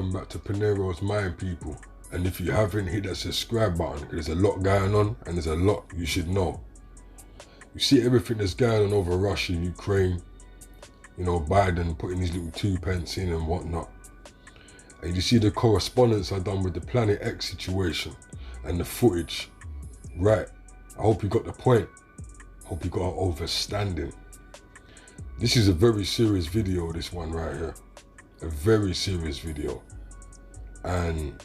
welcome back to Panero's Mind, people. And if you haven't, hit that subscribe button. There's a lot going on and there's a lot you should know. You see everything that's going on over Russia, Ukraine, you know, Biden putting his little 2 pence in and whatnot. And you see the correspondence I've done with the Planet X situation and the footage. Right, I hope you got the point. I hope you got an understanding. This is a very serious video, this one right here. A very serious video. And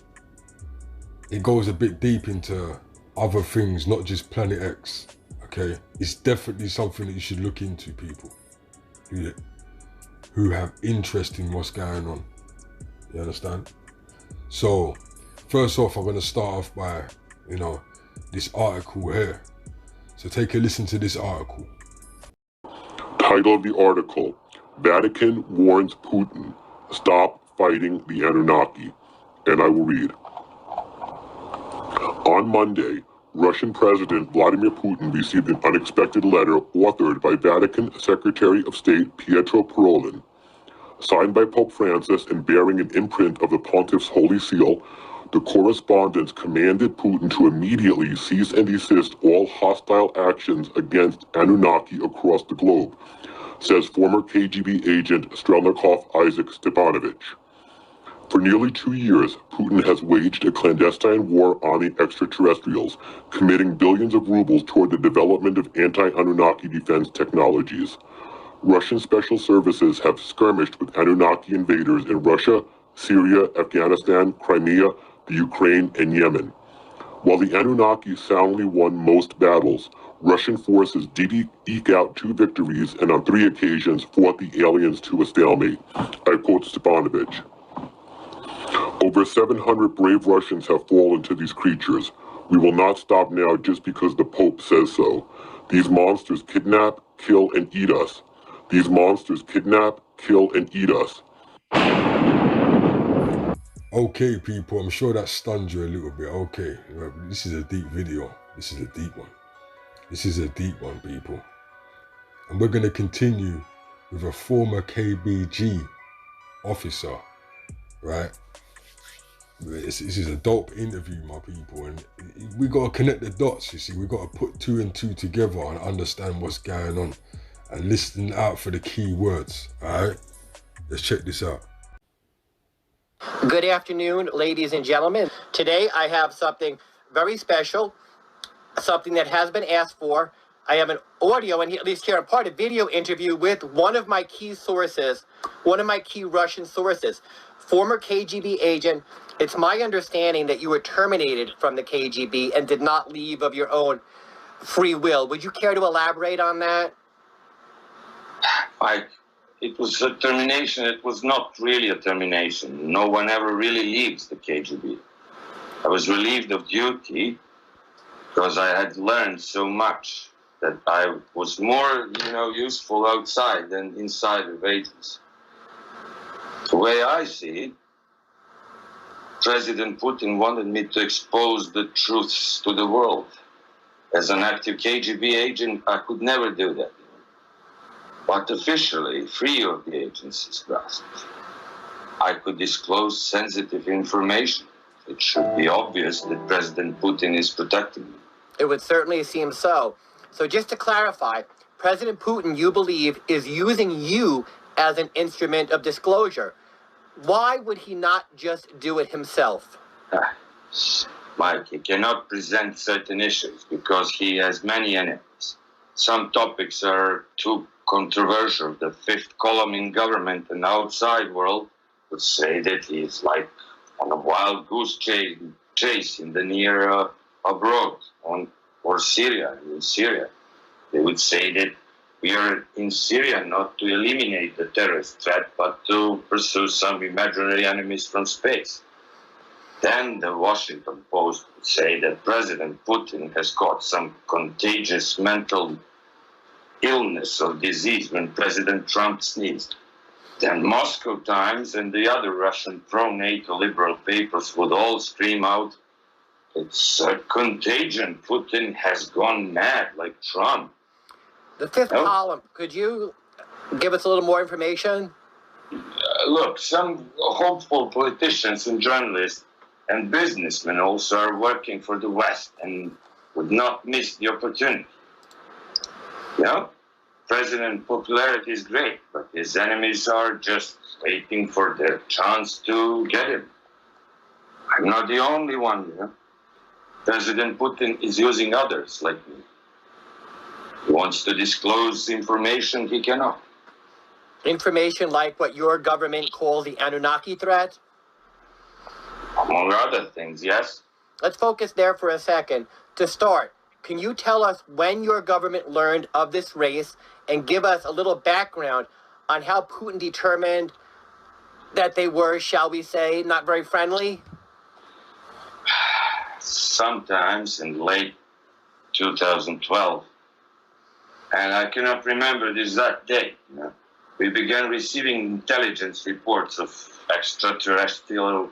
it goes a bit deep into other things, not just Planet X, okay? It's definitely something that you should look into, people who have interest in what's going on. You understand? So, first off, I'm gonna start off by, you know, this article here. So take a listen to this article. Title of the article: Vatican warns Putin, stop fighting the Anunnaki. And I will read. On Monday, Russian President Vladimir Putin received an unexpected letter authored by Vatican Secretary of State Pietro Parolin, signed by Pope Francis and bearing an imprint of the Pontiff's Holy Seal. The correspondence commanded Putin to immediately cease and desist all hostile actions against Anunnaki across the globe, says former KGB agent Strelnikov Isaac Stepanovich. For nearly 2 years, Putin has waged a clandestine war on the extraterrestrials, committing billions of rubles toward the development of anti-Anunnaki defense technologies. Russian special services have skirmished with Anunnaki invaders in Russia, Syria, Afghanistan, Crimea, the Ukraine, and Yemen. While the Anunnaki soundly won most battles, Russian forces did eke out 2 victories and on 3 occasions fought the aliens to a stalemate. I quote Stepanovich. Over 700 brave Russians have fallen to these creatures. We will not stop now just because the Pope says so. These monsters kidnap, kill, and eat us. These monsters kidnap, kill, and eat us. Okay, people, I'm sure that stunned you a little bit. Okay, this is a deep video. This is a deep one. This is a deep one, people. And we're going to continue with a former KBG officer, right? This is a dope interview, my people, and we got to connect the dots, you see. We got to put 2 and 2 together and understand what's going on and listen out for the key words, all right? Let's check this out. Good afternoon, ladies and gentlemen. Today I have something very special, something that has been asked for. I have an audio, and at least here a part of video interview with one of my key sources, one of my key Russian sources, former KGB agent. It's my understanding that you were terminated from the KGB and did not leave of your own free will. Would you care to elaborate on that? It was a termination. It was not really a termination. No one ever really leaves the KGB. I was relieved of duty because I had learned so much that I was more, useful outside than inside of agency. The way I see it, President Putin wanted me to expose the truths to the world. As an active KGB agent, I could never do that. But officially, free of the agency's grasp, I could disclose sensitive information. It should be obvious that President Putin is protecting me. It would certainly seem so. So just to clarify, President Putin, you believe, is using you as an instrument of disclosure. Why would he not just do it himself? Mike, he cannot present certain issues because he has many enemies. Some topics are too controversial. The fifth column in government and outside world would say that he is like on a wild goose chase in the near abroad, or Syria. In Syria, they would say that we are in Syria not to eliminate the terrorist threat, but to pursue some imaginary enemies from space. Then the Washington Post would say that President Putin has caught some contagious mental illness or disease when President Trump sneezed. Then Moscow Times and the other Russian pro-NATO liberal papers would all scream out, it's a contagion. Putin has gone mad like Trump. The fifth column, could you give us a little more information? Look, some hopeful politicians and journalists and businessmen also are working for the West and would not miss the opportunity. You know, President popularity is great, but his enemies are just waiting for their chance to get him. I'm not the only one, you know. President Putin is using others like me. He wants to disclose information he cannot. Information like what your government calls the Anunnaki threat? Among other things, yes. Let's focus there for a second. To start, can you tell us when your government learned of this race and give us a little background on how Putin determined that they were, shall we say, not very friendly? Sometimes in late 2012, and I cannot remember the exact date, you know, we began receiving intelligence reports of extraterrestrial,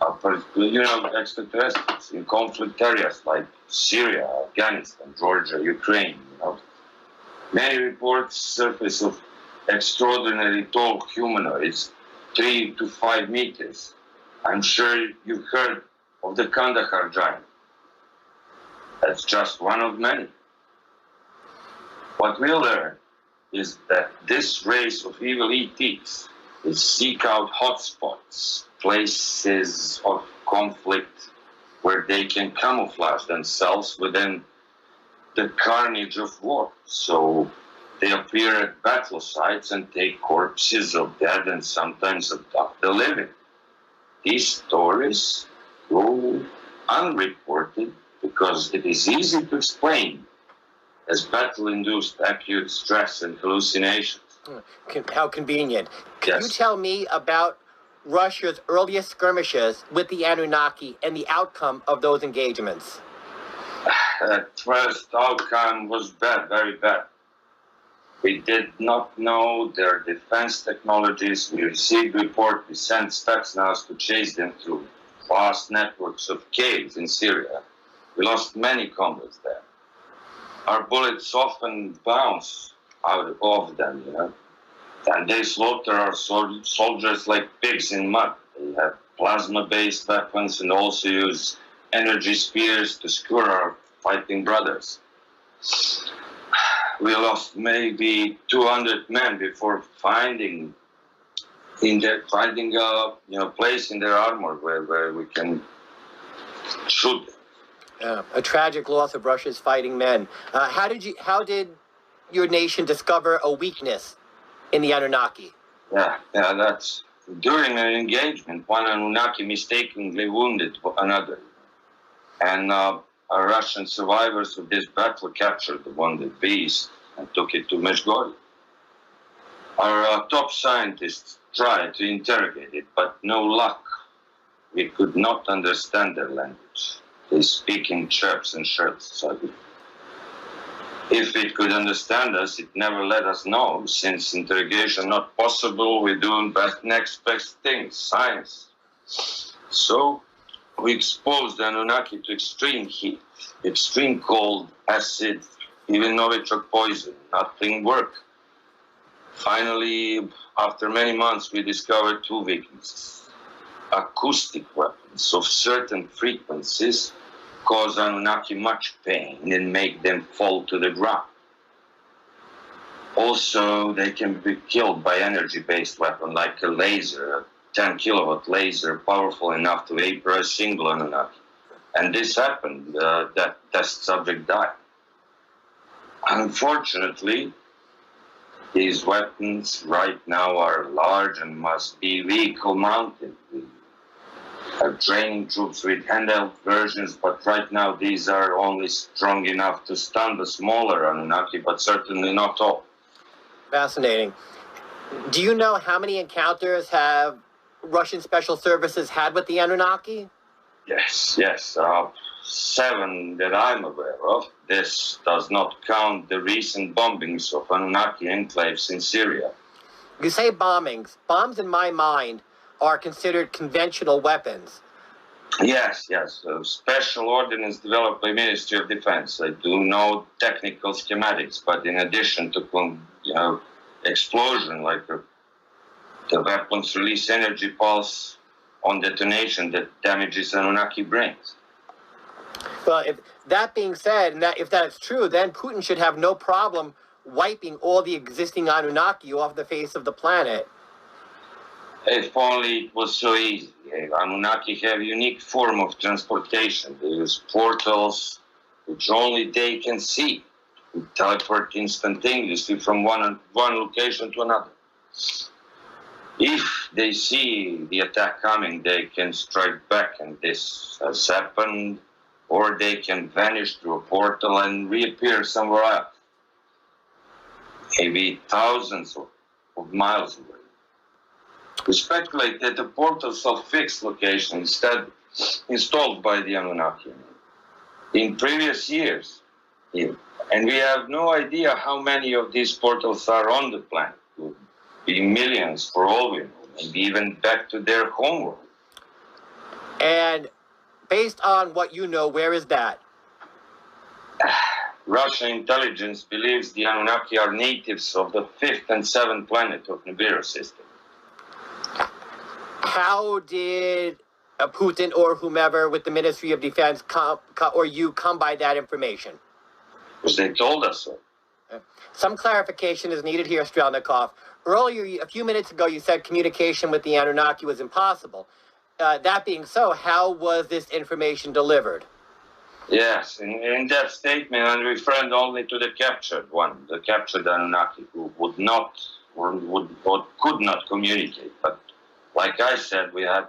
extraterrestrials in conflict areas like Syria, Afghanistan, Georgia, Ukraine. You know, many reports surface of extraordinarily tall humanoids, 3 to 5 meters. I'm sure you've heard of the Kandahar giant. That's just one of many. What we learn is that this race of evil ETs will seek out hotspots, places of conflict where they can camouflage themselves within the carnage of war. So they appear at battle sites and take corpses of dead and sometimes abduct the living. These stories go unreported because it is easy to explain as battle-induced acute stress and hallucinations. How convenient. Can Yes. you tell me about Russia's earliest skirmishes with the Anunnaki and the outcome of those engagements? At first, outcome was bad, very bad. We did not know their defense technologies. We received report. We sent Spetsnaz to chase them through vast networks of caves in Syria. We lost many combats there. Our bullets often bounce out of them, you know. And they slaughter our soldiers like pigs in mud. They have plasma-based weapons and also use energy spears to skewer our fighting brothers. We lost maybe 200 men before finding a place in their armor where we can shoot them. A tragic loss of Russia's fighting men. How did your nation discover a weakness in the Anunnaki? Yeah, that's during an engagement. One Anunnaki mistakenly wounded another, and our Russian survivors of this battle captured the wounded beast and took it to Meshgorod. Our top scientists tried to interrogate it, but no luck. We could not understand their language. They speak in chirps and shirts. So if it could understand us, it never let us know. Since interrogation not possible, we do next best things, science. So we exposed the Anunnaki to extreme heat, extreme cold, acid, even Novichok poison. Nothing worked. Finally, after many months, we discovered 2 weaknesses. Acoustic weapons of certain frequencies cause Anunnaki much pain and make them fall to the ground. Also, they can be killed by energy-based weapon like a laser, a 10 kilowatt laser, powerful enough to vaporize a single Anunnaki. And this happened, that test subject died. Unfortunately, these weapons right now are large and must be vehicle-mounted. We are training troops with handheld versions, but right now these are only strong enough to stun the smaller Anunnaki, but certainly not all. Fascinating. Do you know how many encounters have Russian special services had with the Anunnaki? Yes, 7 that I'm aware of. This does not count the recent bombings of Anunnaki enclaves in Syria. You say bombings. Bombs, in my mind, are considered conventional weapons. Yes. Special ordnance developed by Ministry of Defense. I do know technical schematics, but in addition to explosion like a The weapons release energy pulse on detonation that damages Anunnaki brains. Well, if that being said, and if that's true, then Putin should have no problem wiping all the existing Anunnaki off the face of the planet. If only it was so easy. Anunnaki have a unique form of transportation. They use portals which only they can see. They teleport instantaneously from one location to another. If they see the attack coming, they can strike back, and this has happened, or they can vanish through a portal and reappear somewhere else, maybe thousands of miles away. We speculate that the portals are fixed location instead installed by the Anunnaki in previous years. And we have no idea how many of these portals are on the planet. It could be millions for all we know, maybe even back to their homeworld. And based on what you know, where is that? Russian intelligence believes the Anunnaki are natives of the 5th and 7th planet of Nibiru system. How did Putin or whomever with the Ministry of Defense come by that information? Because they told us so. Some clarification is needed here, Strelnikov. Earlier, a few minutes ago, you said communication with the Anunnaki was impossible. That being so, how was this information delivered? Yes, in that statement, I'm referring only to the captured one, the captured Anunnaki, who would not or could not communicate. But like I said, we had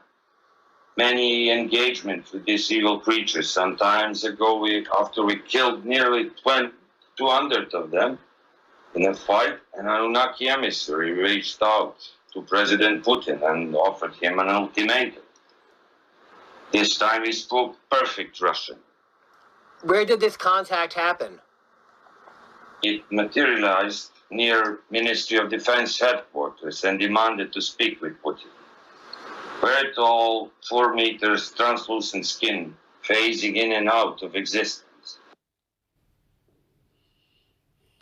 many engagements with these evil creatures. Some times ago, after we killed nearly 200 of them in a fight, an Anunnaki emissary reached out to President Putin and offered him an ultimatum. This time he spoke perfect Russian. Where did this contact happen? It materialized near Ministry of Defense headquarters and demanded to speak with Putin. Very tall, 4 meters, translucent skin, phasing in and out of existence.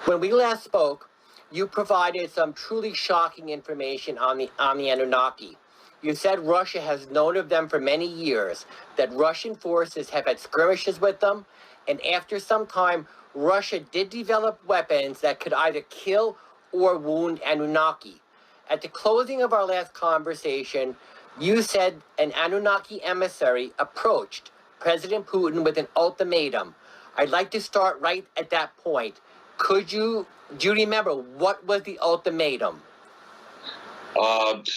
When we last spoke, you provided some truly shocking information on the Anunnaki. You said Russia has known of them for many years, that Russian forces have had skirmishes with them, and after some time, Russia did develop weapons that could either kill or wound Anunnaki. At the closing of our last conversation, you said an Anunnaki emissary approached President Putin with an ultimatum. I'd like to start right at that point. Do you remember what was the ultimatum?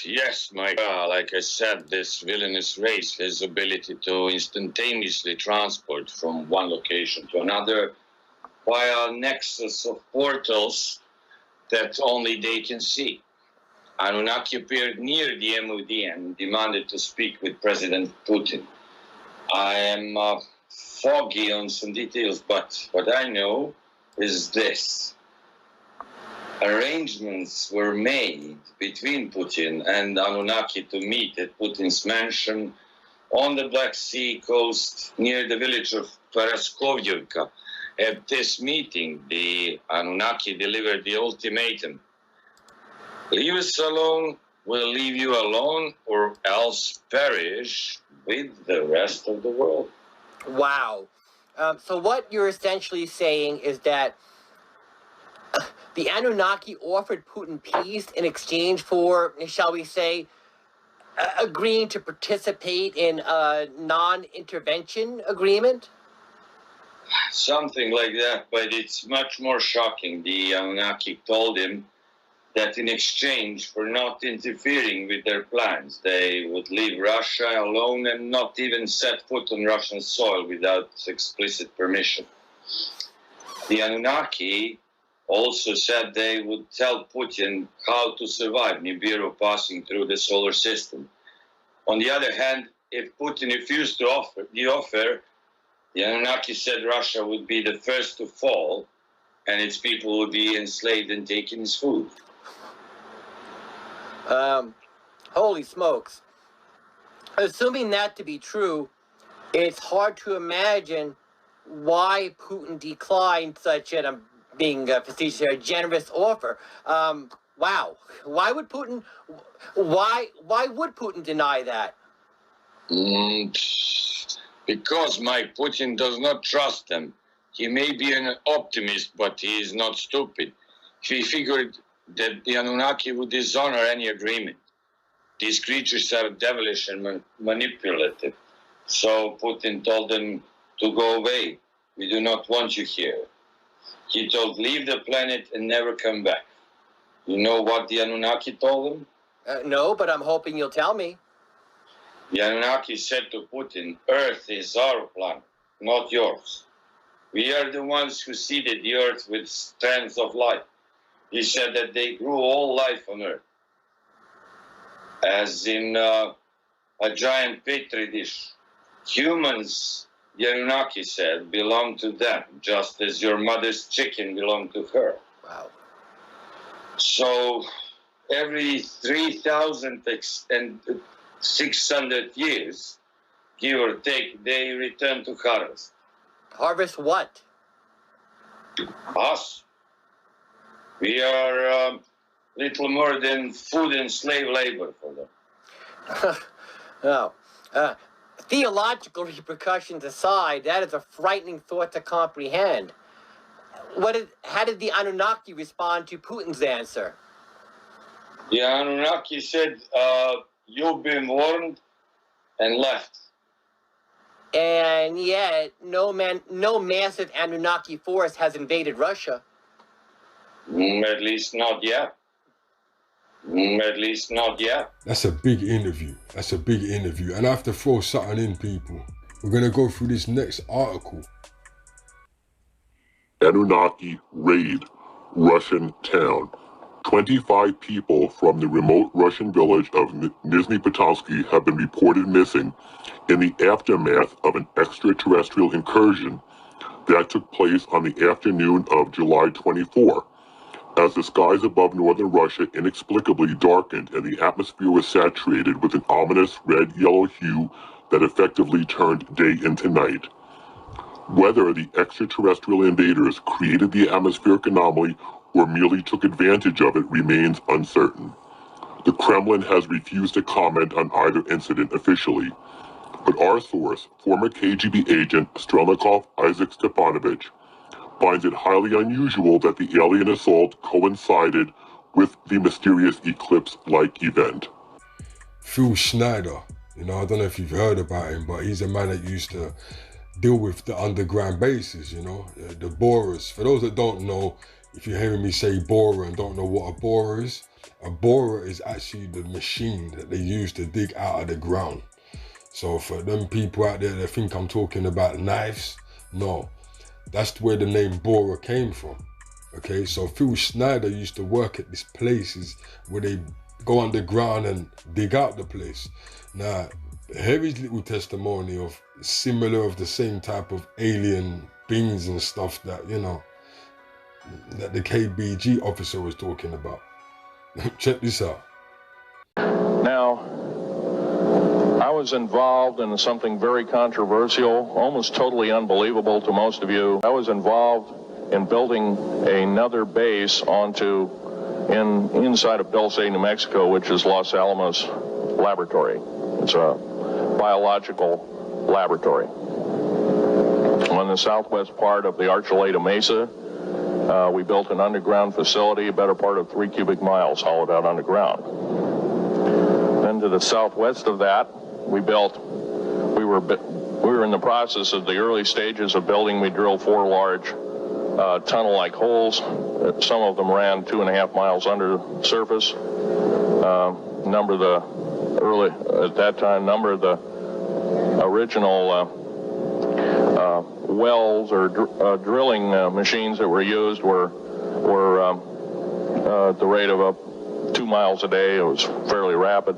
Yes, Mike. Like I said, this villainous race has the ability to instantaneously transport from one location to another via a nexus of portals that only they can see. Anunnaki appeared near the MOD and demanded to speak with President Putin. I am foggy on some details, but what I know is this. Arrangements were made between Putin and Anunnaki to meet at Putin's mansion on the Black Sea coast near the village of Paraskovivka. At this meeting, the Anunnaki delivered the ultimatum. Leave us alone, we'll leave you alone, or else perish with the rest of the world. Wow. So what you're essentially saying is that the Anunnaki offered Putin peace in exchange for, shall we say, agreeing to participate in a non-intervention agreement? Something like that, but it's much more shocking. The Anunnaki told him that in exchange for not interfering with their plans, they would leave Russia alone and not even set foot on Russian soil without explicit permission. The Anunnaki also said they would tell Putin how to survive Nibiru passing through the solar system. On the other hand, if Putin refused to offer the Anunnaki said Russia would be the first to fall and its people would be enslaved and taken as food. Holy smokes. Assuming that to be true, it's hard to imagine why Putin declined such a, being facetious, a generous offer. Wow. Why would Putin deny that? Because Mike Putin does not trust them. He may be an optimist, but he is not stupid. He figured that the Anunnaki would dishonor any agreement. These creatures are devilish and manipulative. So Putin told them to go away. We do not want you here. He told, leave the planet and never come back. You know what the Anunnaki told him? No, but I'm hoping you'll tell me. The Anunnaki said to Putin, Earth is our planet, not yours. We are the ones who seeded the Earth with strands of life. He said that they grew all life on Earth, as in a giant petri dish. Humans, the Anunnaki said, belong to them, just as your mother's chicken belonged to her. Wow. So every 3,600 years, give or take, they return to harvest. Harvest what? Us. We are little more than food and slave labor for them. Oh. Theological repercussions aside, that is a frightening thought to comprehend. How did the Anunnaki respond to Putin's answer? The Anunnaki said, you've been warned, and left. And yet, no massive Anunnaki force has invaded Russia. At least not yet. At least not yet. That's a big interview. And I have to throw something in, people. We're going to go through this next article. Anunnaki raid Russian town. 25 people from the remote Russian village of Nizhny Podolsky have been reported missing in the aftermath of an extraterrestrial incursion that took place on the afternoon of July 24, as the skies above northern Russia inexplicably darkened and the atmosphere was saturated with an ominous red-yellow hue that effectively turned day into night. Whether the extraterrestrial invaders created the atmospheric anomaly or merely took advantage of it remains uncertain. The Kremlin has refused to comment on either incident officially, but our source, former KGB agent Strelnikov Isaac Stepanovich, finds it highly unusual that the alien assault coincided with the mysterious eclipse-like event. Phil Schneider, I don't know if you've heard about him, but he's a man that used to deal with the underground bases, the borers. For those that don't know, if you're hearing me say borer and don't know what a borer is actually the machine that they use to dig out of the ground. So for them people out there that think I'm talking about knives, no, that's where the name borer came from. Okay, so Phil Schneider used to work at these places where they go underground and dig out the place. Now, here is little testimony of the same type of alien beings and stuff that, that the KBG officer was talking about. Check this out. Now, I was involved in something very controversial, almost totally unbelievable to most of you. I was involved in building another base inside of Dulce, New Mexico, which is Los Alamos Laboratory. It's a biological laboratory. On the southwest part of the Archuleta Mesa, we built an underground facility, a better part of 3 cubic miles hollowed out underground. Then to the southwest of that, we were in the process of the early stages of building. We drilled 4 large tunnel-like holes. Some of them ran 2.5 miles under the surface. Number of the original wells or drilling machines that were used were at the rate of 2 miles a day. It was fairly rapid.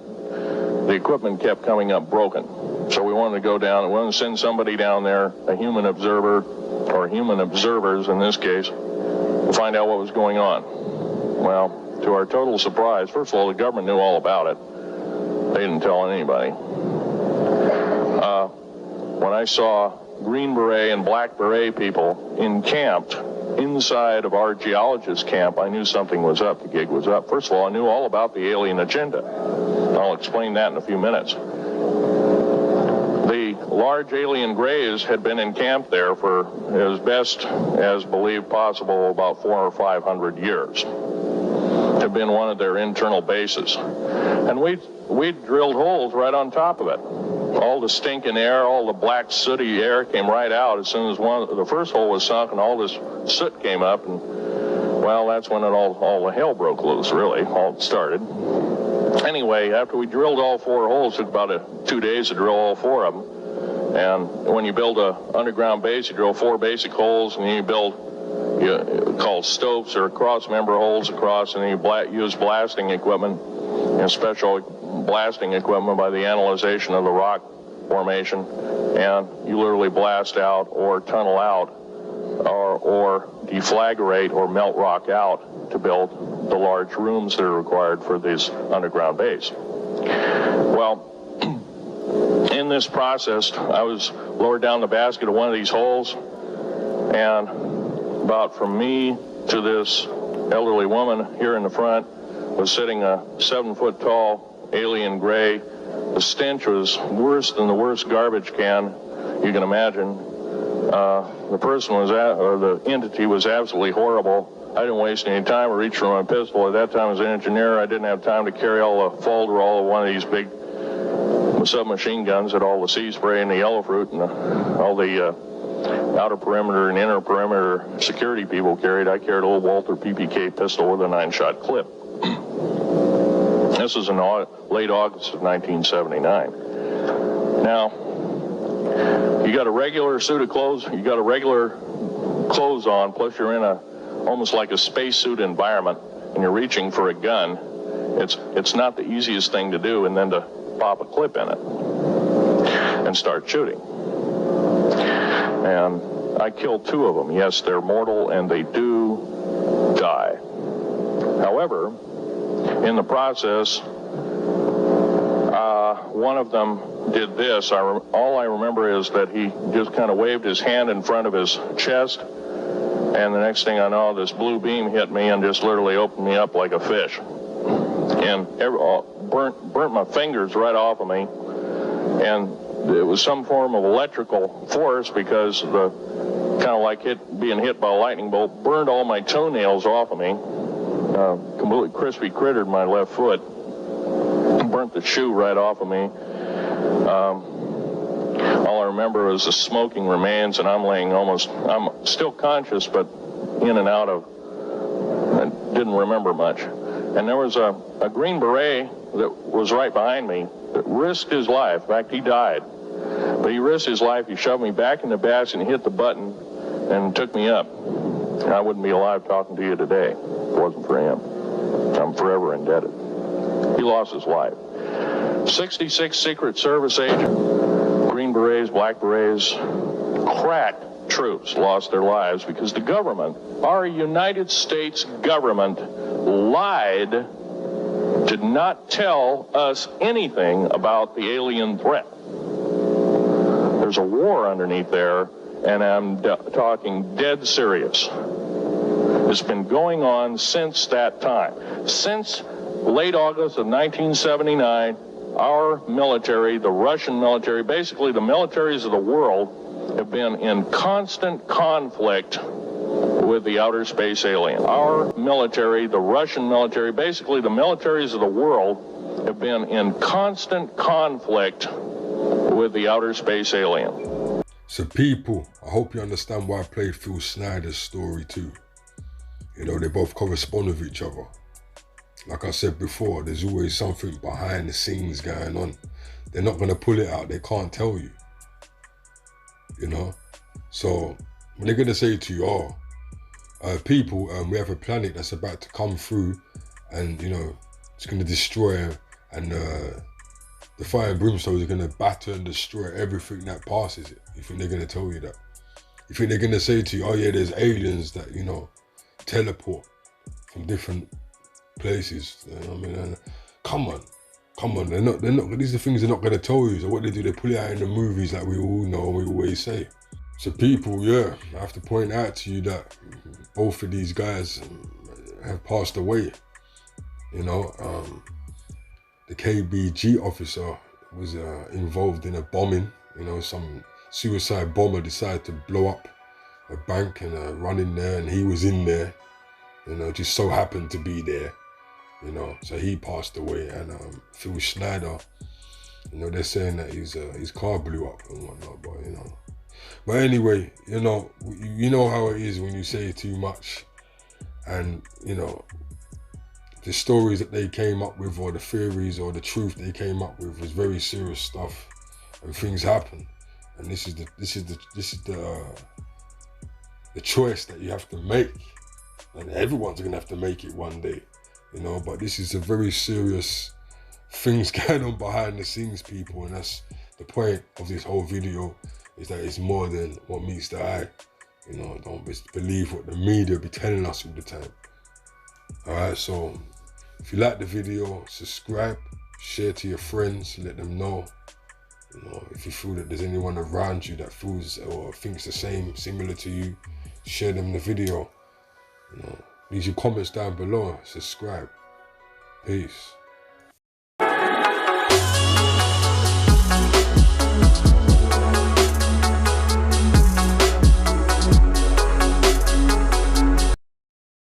The equipment kept coming up broken. So we wanted to go down and we wanted to send somebody down there, a human observer, or human observers in this case, to find out what was going on. Well, to our total surprise, first of all, the government knew all about it. They didn't tell anybody. When I saw Green Beret and Black Beret people encamped inside of our geologist camp, I knew something was up, the gig was up. First of all, I knew all about the alien agenda. I'll explain that in a few minutes. The large alien grays had been in camp there for as best as believed possible about 400 or 500 years. Had been one of their internal bases. And we drilled holes right on top of it. All the stinking air, all the black sooty air came right out as soon as the first hole was sunk, and all this soot came up, and well, that's when all the hell broke loose, really, all started. Anyway, after we drilled all 4 holes, it took about 2 days to drill all 4 of them. And when you build an underground base, you drill 4 basic holes, and then you build called stopes or cross-member holes across, and then you use blasting equipment and special blasting equipment by the analyzation of the rock formation, and you literally blast out or tunnel out or deflagrate or melt rock out to build the large rooms that are required for this underground base. Well, in this process, I was lowered down the basket of one of these holes, and about from me to this elderly woman here in the front was sitting a 7-foot-tall alien gray. The stench was worse than the worst garbage can you can imagine. The person or the entity was absolutely horrible. I didn't waste any time. I reached for my pistol. At that time, as an engineer, I didn't have time to carry all the folderol of one of these big submachine guns that all the sea spray and the yellow fruit and all the outer perimeter and inner perimeter security people carried. I carried a little Walther PPK pistol with a 9-shot clip. This was in late August of 1979. Now, you got a regular suit of clothes, you got a regular clothes on, plus you're in almost like a spacesuit environment, and you're reaching for a gun. It's not the easiest thing to do, and then to pop a clip in it and start shooting. And I killed 2 of them. Yes, they're mortal, and they do die. However, in the process, one of them did this. All I remember is that he just kind of waved his hand in front of his chest, and the next thing I know, this blue beam hit me and just literally opened me up like a fish. And burnt my fingers right off of me, and it was some form of electrical force because kind of like being hit by a lightning bolt, burned all my toenails off of me. Completely crispy crittered my left foot, burnt the shoe right off of me. All I remember is the smoking remains, and I'm still conscious, but in and out of, I didn't remember much. And there was a Green Beret that was right behind me that risked his life. In fact, he died. But he risked his life. He shoved me back in the basket and hit the button and took me up. And I wouldn't be alive talking to you today if it wasn't for him. I'm forever indebted. He lost his life. 66 Secret Service agents, Green Berets, Black Berets, crack troops lost their lives because the government, our United States government, lied, did not tell us anything about the alien threat. There's a war underneath there, and I'm talking dead serious. It's been going on since that time. Since late August of 1979, our military, the Russian military, basically the militaries of the world, have been in constant conflict with the outer space alien. Our military, the Russian military, basically the militaries of the world, have been in constant conflict with the outer space alien. So people, I hope you understand why I played Phil Snyder's story too. You know, they both correspond with each other. Like I said before, there's always something behind the scenes going on. They're not going to pull it out. They can't tell you. You know? So when they're going to say to you, people, we have a planet that's about to come through and, you know, it's going to destroy, and the fire and brimstone are going to batter and destroy everything that passes it. You think they're going to tell you that? You think they're going to say to you, oh yeah, there's aliens that, you know, teleport from different places. You know what I mean? Come on. They're not. These are things they're not going to tell you. So what they do, they pull it out in the movies like we all know and we always say. So people, yeah, I have to point out to you that both of these guys have passed away. You know, the KBG officer was involved in a bombing. You know, some suicide bomber decided to blow up a bank and run in there, and he was in there. You know, just so happened to be there. You know, so he passed away. And Phil Schneider, you know, they're saying that his car blew up and whatnot. But you know, but anyway, you know how it is when you say too much, and you know, the stories that they came up with, or the theories, or the truth they came up with, was very serious stuff, and things happen. And this is the choice that you have to make, and everyone's gonna have to make it one day, you know. But this is a very serious things going on behind the scenes, people, and that's the point of this whole video, is that it's more than what meets the eye. You know, don't believe what the media be telling us all the time. All right, so if you like the video, subscribe, share to your friends, let them know. You know, if you feel that there's anyone around you that feels or thinks the same, similar to you, share them the video. You know, leave your comments down below, subscribe. Peace.